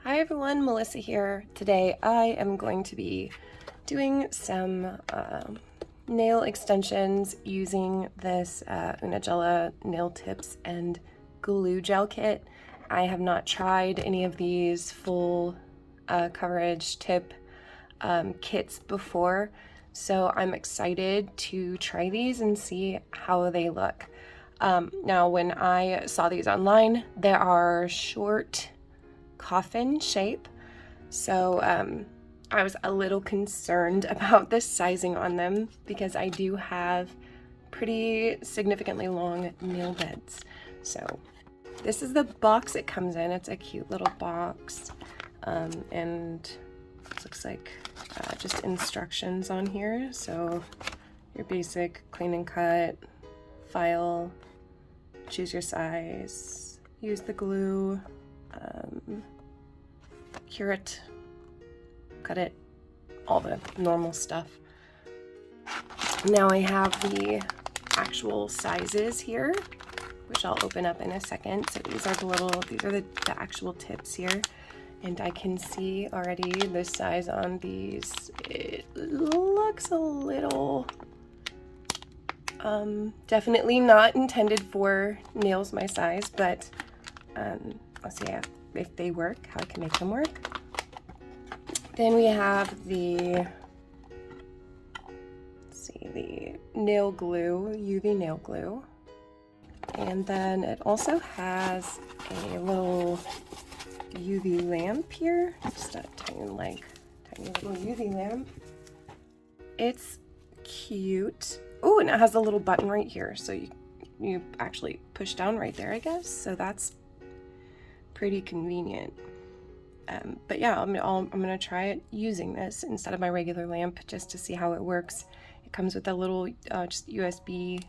Hi everyone, Melissa here. Today I am going to be doing some nail extensions using this Untitled nail tips and glue gel kit. I have not tried any of these full coverage tip kits before, so I'm excited to try these and see how they look. Now when I saw these online, there are short coffin shape, so I was a little concerned about the sizing on them because I do have pretty significantly long nail beds. So this is the box it comes in. It's a cute little box, and it looks like just instructions on here. So your basic clean and cut, file, choose your size, use the glue, cure it, cut it, all the normal stuff. Now I have the actual sizes here, which I'll open up in a second. So these are the actual tips here, and I can see already the size on these. It looks a little definitely not intended for nails my size, but let's see if they work, how I can make them work. Then we have the nail glue, UV nail glue. And then it also has a little UV lamp here, just a tiny little UV lamp. It's cute. Oh, and it has a little button right here, so you actually push down right there, I guess. So that's pretty convenient. But yeah, I'm gonna try it using this instead of my regular lamp just to see how it works. It comes with a little just USB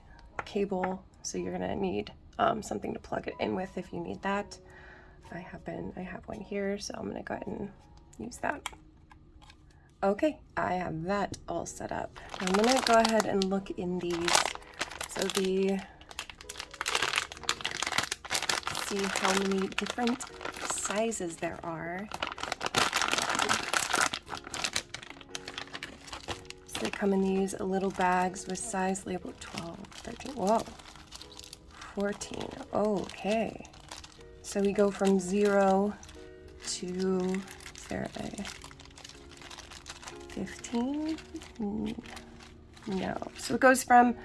cable, so you're gonna need something to plug it in with if you need that. I have one here, so I'm gonna go ahead and use that. Okay, I have that all set up. I'm gonna go ahead and look in these. So see how many different sizes there are. So they come in these little bags with size labeled 12, 13, whoa, 14, okay. So we go from 0 to, is there a 15? No, so it goes from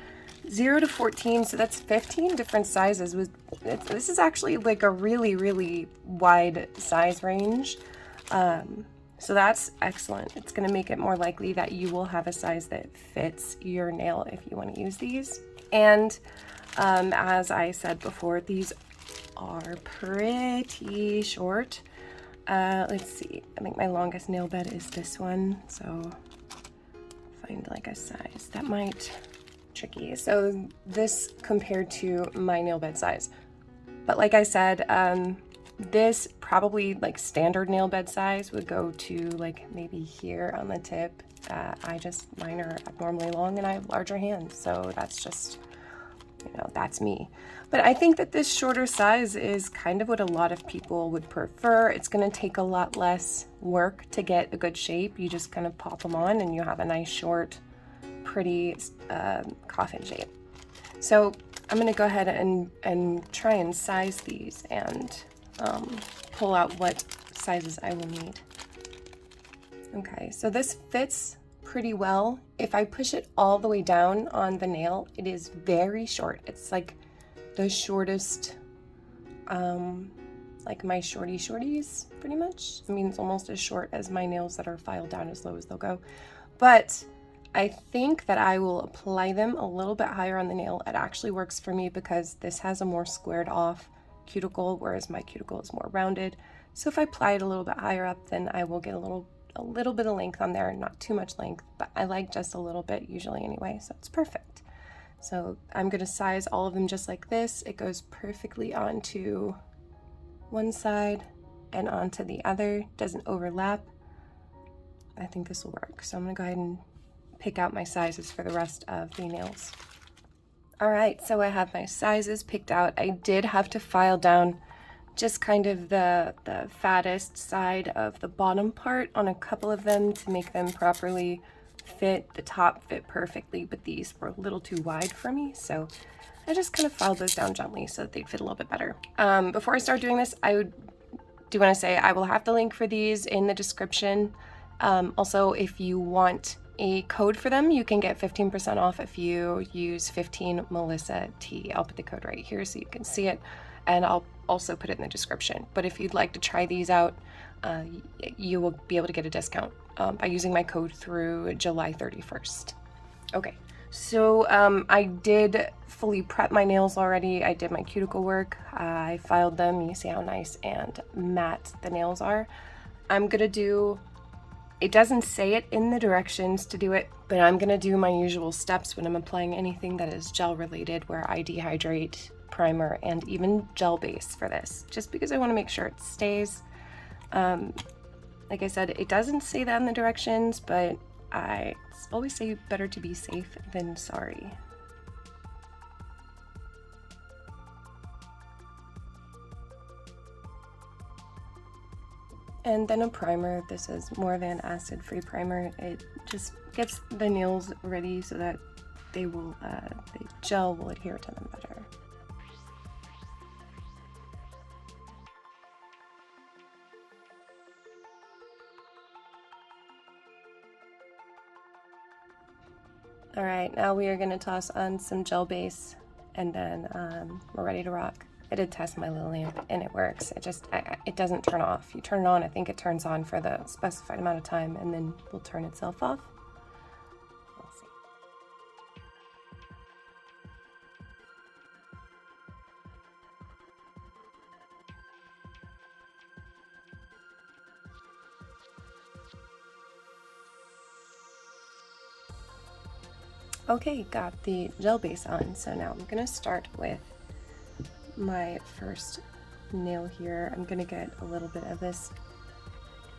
0 to 14, so that's 15 different sizes. This is actually like a really wide size range, so that's excellent. It's going to make it more likely that you will have a size that fits your nail if you want to use these. And as I said before, these are pretty short. Let's see, I think my longest nail bed is this one, so find like a size that might tricky. So this compared to my nail bed size, but like I said, this probably like standard nail bed size would go to like maybe here on the tip. Mine are abnormally long and I have larger hands, so that's just, that's me. But I think that this shorter size is kind of what a lot of people would prefer. It's going to take a lot less work to get a good shape. You just kind of pop them on and you have a nice short, pretty coffin shape. So I'm going to go ahead and try and size these and pull out what sizes I will need. Okay, so this fits pretty well. If I push it all the way down on the nail, it is very short. It's like the shortest, like my shorties pretty much. I mean, it's almost as short as my nails that are filed down as low as they'll go. But I think that I will apply them a little bit higher on the nail. It actually works for me because this has a more squared off cuticle, whereas my cuticle is more rounded. So if I apply it a little bit higher up, then I will get a little bit of length on there, not too much length, but I like just a little bit usually anyway, so it's perfect. So I'm going to size all of them just like this. It goes perfectly onto one side and onto the other, doesn't overlap. I think this will work. So I'm going to go ahead and pick out my sizes for the rest of the nails. All right, so I have my sizes picked out. I did have to file down just kind of the fattest side of the bottom part on a couple of them to make them properly fit. The top fit perfectly, but these were a little too wide for me, so I just kind of filed those down gently so that they'd fit a little bit better. Before I start doing this, I do want to say I will have the link for these in the description. Also, if you want a code for them, you can get 15% off if you use 15 Melissa T. I'll put the code right here so you can see it, and I'll also put it in the description. But if you'd like to try these out, you will be able to get a discount by using my code through July 31st. Okay, so I did fully prep my nails already. I did my cuticle work. I filed them. You see how nice and matte the nails are. I'm gonna do, it doesn't say it in the directions to do it, but I'm gonna do my usual steps when I'm applying anything that is gel related, where I dehydrate, primer, and even gel base for this, just because I want to make sure it stays. Like I said, it doesn't say that in the directions, but I always say better to be safe than sorry. And then a primer. This is more of an acid-free primer. It just gets the nails ready so that they will, the gel will adhere to them better. All right, now we are going to toss on some gel base, and then we're ready to rock. I did test my little lamp and it works. It doesn't turn off. You turn it on, I think it turns on for the specified amount of time, and then will turn itself off. We'll see. Okay, got the gel base on, so now I'm gonna start with my first nail here. I'm gonna get a little bit of this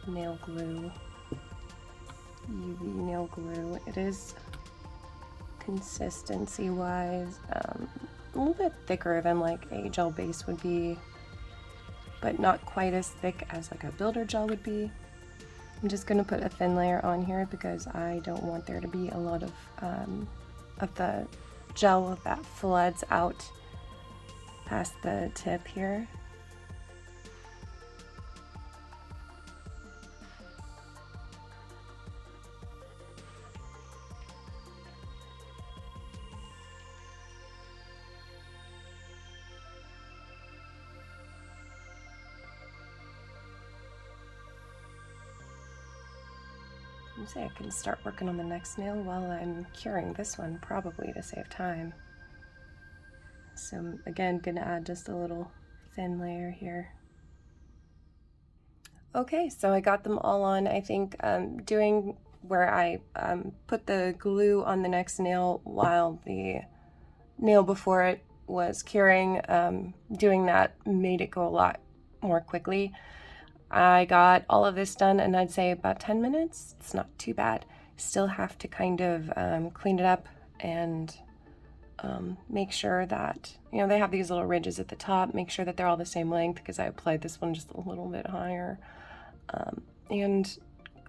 nail glue, UV nail glue. It is consistency wise a little bit thicker than like a gel base would be, but not quite as thick as like a builder gel would be. I'm just gonna put a thin layer on here because I don't want there to be a lot of the gel that floods out past the tip here. Say I can start working on the next nail while I'm curing this one, probably to save time. So again, gonna add just a little thin layer here. Okay, so I got them all on. I think doing where I put the glue on the next nail while the nail before it was curing, doing that made it go a lot more quickly. I got all of this done in, I'd say, about 10 minutes. It's not too bad. Still have to kind of clean it up and make sure that, you know, they have these little ridges at the top. Make sure that they're all the same length because I applied this one just a little bit higher. And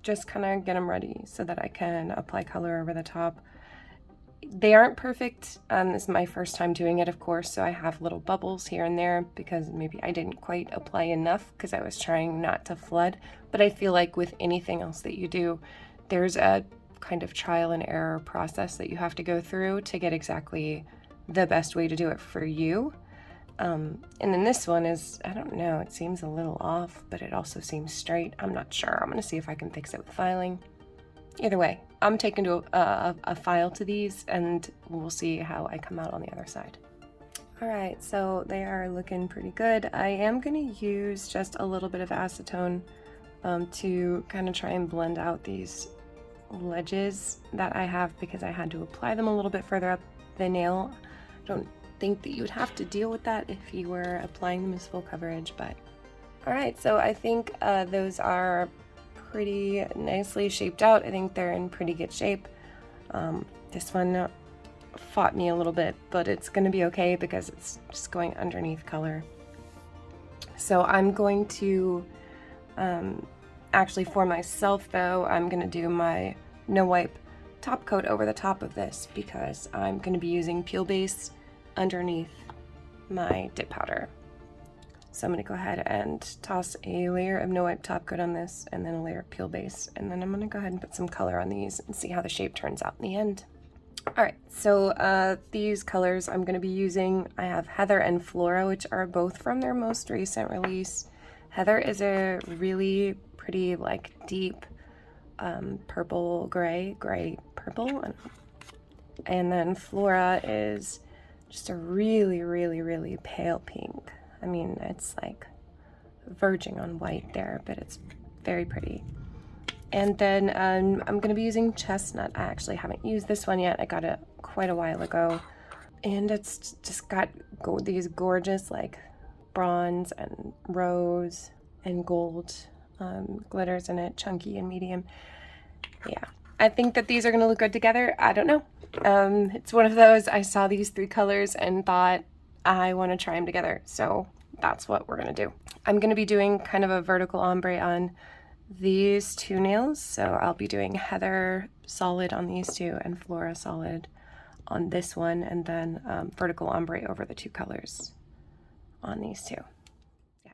just kind of get them ready so that I can apply color over the top. They aren't perfect. This is my first time doing it, of course, so I have little bubbles here and there because maybe I didn't quite apply enough because I was trying not to flood. But I feel like with anything else that you do, there's a kind of trial and error process that you have to go through to get exactly the best way to do it for you. And then this one is, I don't know, it seems a little off, but it also seems straight. I'm not sure. I'm going to see if I can fix it with filing. Either way, I'm taking to a file to these and we'll see how I come out on the other side. All right, so they are looking pretty good. I am going to use just a little bit of acetone to kind of try and blend out these ledges that I have because I had to apply them a little bit further up the nail. I don't think that you would have to deal with that if you were applying them as full coverage, but all right, so I think those are pretty nicely shaped out. I think they're in pretty good shape. This one fought me a little bit, but it's going to be okay because it's just going underneath color. So I'm going to, actually for myself though, I'm gonna do my no wipe top coat over the top of this because I'm gonna be using peel base underneath my dip powder. So I'm gonna go ahead and toss a layer of no wipe top coat on this and then a layer of peel base, and then I'm gonna go ahead and put some color on these and see how the shape turns out in the end. All right, so these colors I'm gonna be using, I have Heather and Flora, which are both from their most recent release. Heather is a really pretty, like, deep purple, gray purple, and then Flora is just a really pale pink. I mean, it's like verging on white there, but it's very pretty. And then I'm gonna be using Chestnut. I actually haven't used this one yet. I got it quite a while ago. And it's just got these gorgeous like bronze and rose and gold glitters in it, chunky and medium. Yeah, I think that these are gonna look good together. I don't know. It's one of those, I saw these three colors and thought I wanna try them together. So that's what we're gonna do. I'm gonna be doing kind of a vertical ombre on these two nails. So I'll be doing Heather solid on these two and Flora solid on this one, and then vertical ombre over the two colors on these two. Yeah.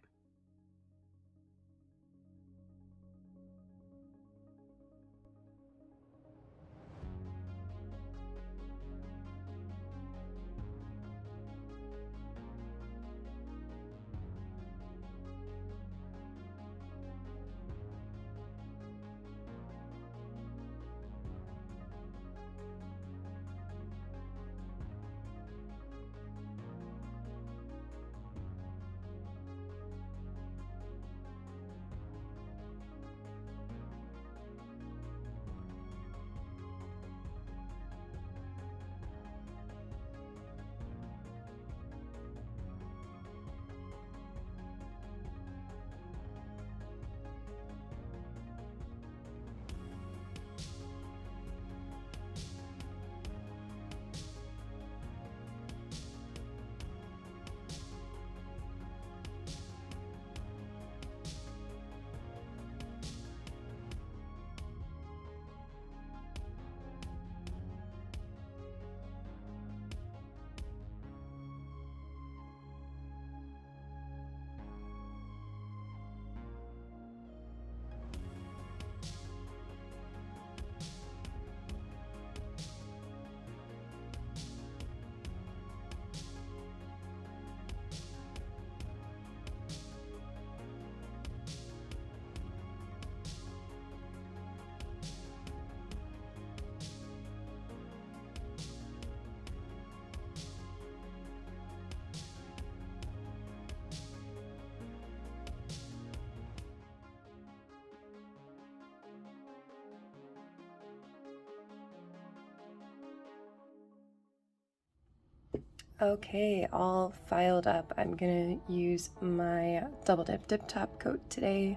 Okay, all filed up. I'm gonna use my double dip top coat today.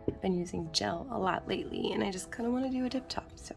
I've been using gel a lot lately and I just kind of want to do a dip top, so.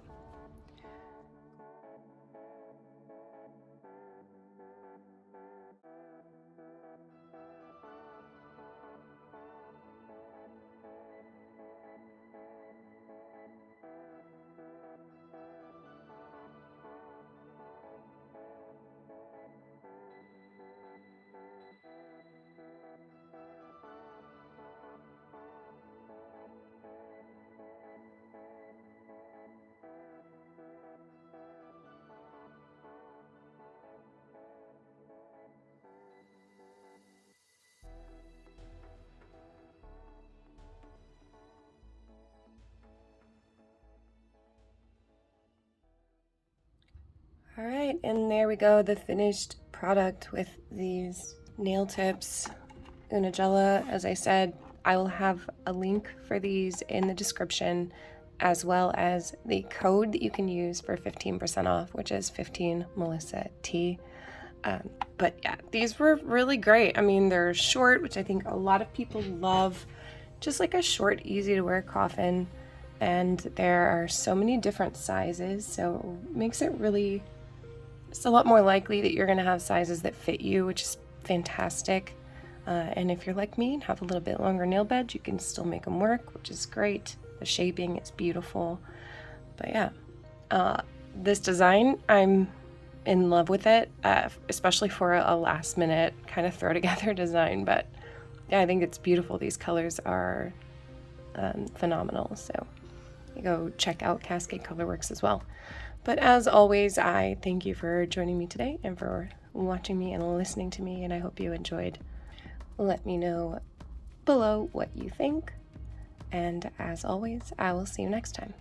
All right, and there we go, the finished product with these nail tips. Unagella, as I said, I will have a link for these in the description, as well as the code that you can use for 15% off, which is 15 Melissa T. But yeah, these were really great. I mean, they're short, which I think a lot of people love, just like a short, easy to wear coffin. And there are so many different sizes, so it makes it really, it's a lot more likely that you're gonna have sizes that fit you, which is fantastic. And if you're like me and have a little bit longer nail bed, you can still make them work, which is great. The shaping is beautiful. But yeah, this design, I'm in love with it, especially for a last minute kind of throw together design. But yeah, I think it's beautiful. These colors are phenomenal. So go check out Cascade Colorworks as well. But as always, I thank you for joining me today and for watching me and listening to me, and I hope you enjoyed. Let me know below what you think, and as always, I will see you next time.